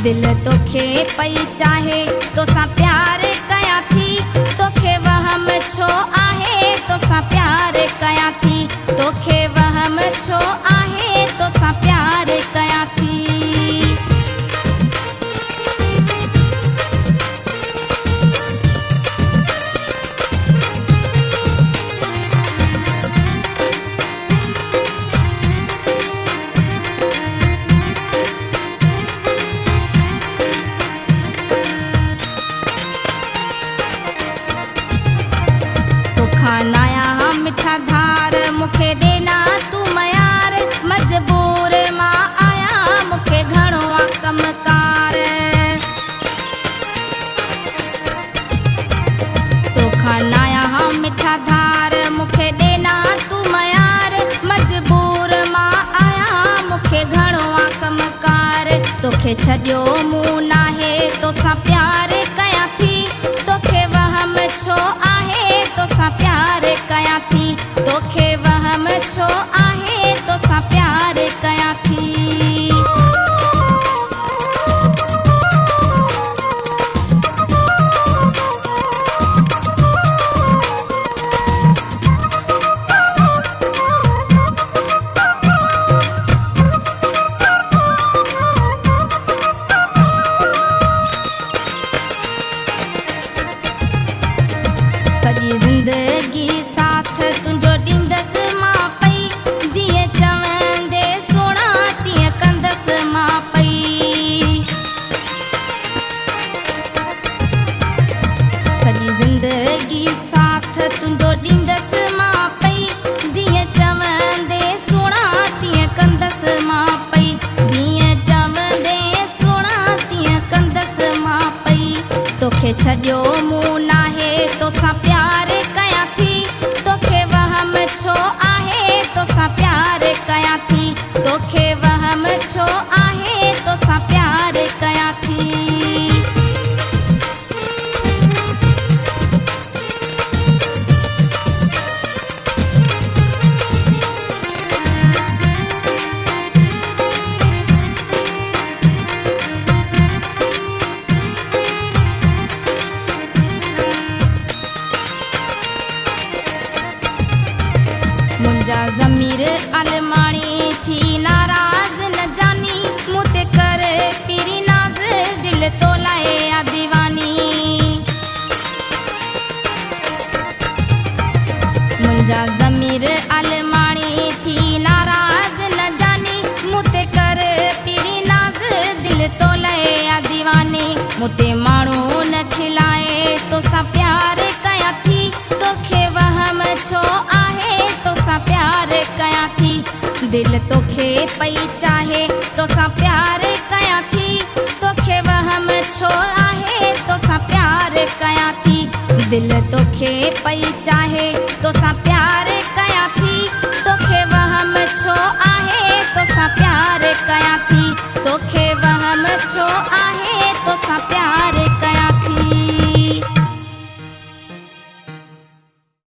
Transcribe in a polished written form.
दिल तोखे पई चाहे तोसां प्यार कयां थी तोखे वहम छो आहे तोसां प्यार कयां थी तोखे वहम छो आहे तोसां प्यार कयां थी। नाया मिठा धार मुखे देना तू मयार मजबूर मां आया मुखे घणो आ कमकार तोखा नाया मिठा धार मुखे देना तू मयार मजबूर मां आया मुखे घणो आ कमकार तोखे छॾियो मूं नाहे तोसां प्यार कयां थी तोखे वहम छो आहे तोसां प्यार कयां थी तोखे वहम छो आहे तोसां प्यार कयां थी। सॼी ज़िंदगी साथ तुंहिंजो ॾींदसि मां पई जीअं चवंदे सोणा तीअं कंदसि मां पई सॼी ज़िंदगी साथ तुंहिंजो ॾींदसि मां पई जीअं चवंदे सोणा तीअं कंदसि मां पई जीअं चवंदे सोणा तीअं कंदसि मां पई तोखे छॾियो मूं नाहे तोसां प्यार कयां थी तोखे वहम छो आहे तोसां प्यार कयां थी तोखे वहम छो आहे तोसां प्यार कयां थी। मुंहिंजा ज़मीर अलमाणी थी नाराज़ न जानी मूं ते कर पीरी नाज़ दिल तो लाए आ दीवानी मुंहिंजा ज़मीर अलमाणी थी नाराज़ न जानी मूं ते कर पीरी नाज़ दिल तो लाए आ दीवानी मूं ते माण्हू न खिलाए तोसां प्यार कयां थी तोखे वहम छो आहे तोसां प्यार कयां थी दिल तोखे पई चाहे तोसां प्यार कयां थी तोखे वहम छो आहे तोसां प्यार कयां थी दिल तोखे पई चाहे तोसां